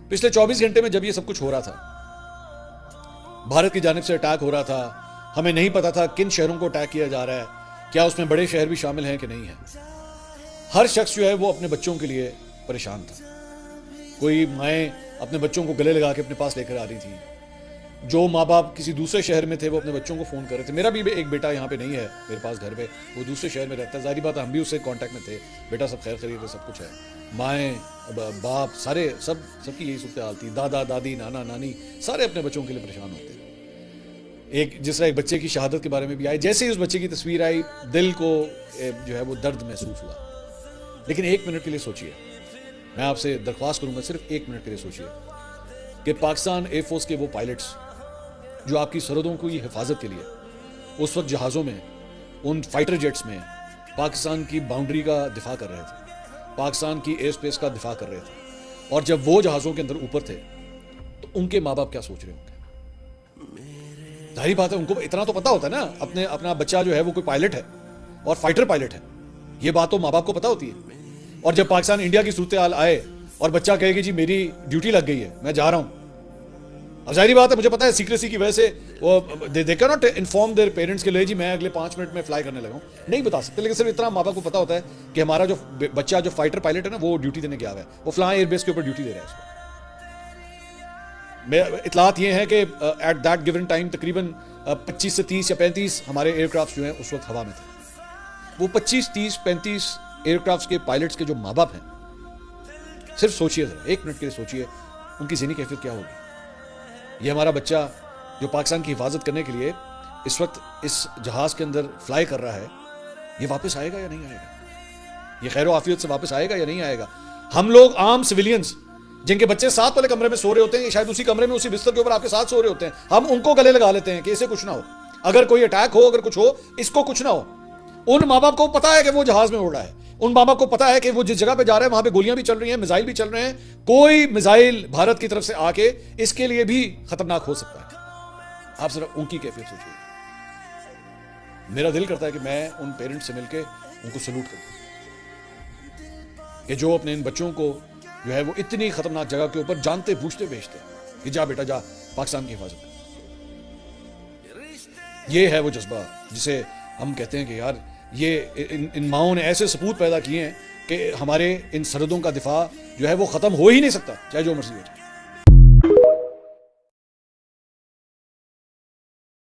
पिछले 24 घंटे में जब ये सब कुछ हो रहा था, भारत की जानिब से अटैक हो रहा था, हमें नहीं पता था किन शहरों को अटैक किया जा रहा है, क्या उसमें बड़े शहर भी शामिल हैं कि नहीं है। हर शख्स जो है वो अपने बच्चों के लिए परेशान था। कोई माएँ अपने बच्चों को गले लगा के अपने पास लेकर आ रही थी, जो माँ बाप किसी दूसरे शहर में थे वो अपने बच्चों को फ़ोन कर रहे थे। मेरा भी एक बेटा यहाँ पे नहीं है मेरे पास घर पे, वो दूसरे शहर में रहता है। जाहिर बात है हम भी उससे कांटेक्ट में थे, बेटा सब खैर खरीद है, सब कुछ है। माएँ बाप सारे सबकी यही सूरत हाल थी। दादा दादी नाना नानी सारे अपने बच्चों के लिए परेशान होते हैं। जिस तरह एक बच्चे की शहादत के बारे में भी आई, जैसे ही उस बच्चे की तस्वीर आई दिल को जो है वो दर्द महसूस हुआ। लेकिन एक मिनट के लिए सोचिए, मैं आपसे दरख्वास्त करूंगा, सिर्फ एक मिनट के लिए सोचिए कि पाकिस्तान एयरफोर्स के वो पायलट्स जो आपकी सरहदों की हिफाजत के लिए उस वक्त जहाज़ों में, उन फाइटर जेट्स में पाकिस्तान की बाउंड्री का दिफा कर रहे थे, पाकिस्तान की एयर स्पेस का दिफा कर रहे थे, और जब वो जहाज़ों के अंदर ऊपर थे तो उनके माँ बाप क्या सोच रहे होंगे। जाहिर बात है उनको इतना तो पता होता है ना, अपना बच्चा जो है वो कोई पायलट है और फाइटर पायलट है, ये बात तो माँ बाप को पता होती है। और जब पाकिस्तान इंडिया की सूरत हाल आए और बच्चा कहे कि जी मेरी ड्यूटी लग गई है, मैं जा रहा हूं, अब जाहिर बात है मुझे पता है सीक्रेसी की वजह से वो they can not inform their parents के लिए जी मैं अगले 5 मिनट में फ्लाई करने लगा हूं, नहीं बता सकते। लेकिन सिर्फ इतना माँ बाप को पता होता है कि हमारा जो बच्चा जो फाइटर पायलट है ना वो ड्यूटी देने गया हुआ है, वो फ्लाई एयरबेस के ऊपर ड्यूटी दे रहा है इसको। इतलात ये है कि एट दैट गिवन टाइम तकरीबन 25 से 30 या 35 हमारे एयरक्राफ्ट जो हैं उस वक्त हवा में थे। वो 25, 30, 35 एयरक्राफ्ट के पायलट्स के जो माँ बाप हैं, सिर्फ सोचिए जरा, एक मिनट के लिए सोचिए उनकी ज़हनी कैफियत क्या होगी। ये हमारा बच्चा जो पाकिस्तान की हिफाजत करने के लिए इस वक्त इस जहाज़ के अंदर फ्लाई कर रहा है, ये वापस आएगा या नहीं आएगा, ये खैर आफियत से वापस आएगा या नहीं आएगा। हम लोग आम सिविलियंस जिनके बच्चे साथ वाले कमरे में सो रहे होते हैं, शायद उसी कमरे में उसी बिस्तर के ऊपर आपके साथ सो रहे होते हैं, हम उनको गले लगा लेते हैं कि इसे कुछ ना हो, अगर कोई अटैक हो, अगर कुछ हो, इसको कुछ ना हो। उन माँ बाप को पता है कि वो जहाज में उड़ रहा है, उन माँ बाप को पता है कि वो जिस जगह पे जा रहा है वहां पे गोलियां भी चल रही हैं, मिसाइल भी चल रहे हैं, कोई मिसाइल भारत की तरफ से आके इसके लिए भी खतरनाक हो सकता है। आप जरा उनकी कैफियत सोचिए। मेरा दिल करता है कि मैं उन पेरेंट्स से मिलकर उनको सल्यूट करूं कि जो अपने इन बच्चों को जो है वो इतनी खतरनाक जगह के ऊपर जानते बूझते भेजते कि जा बेटा जा पाकिस्तान की हिफाजत कर। ये है वो जज्बा जिसे हम कहते हैं कि यार ये इन माओं ने ऐसे सपूत पैदा किए हैं कि हमारे इन सरहदों का दिफा जो है वो ख़त्म हो ही नहीं सकता, चाहे जो मर्जी हो जाए।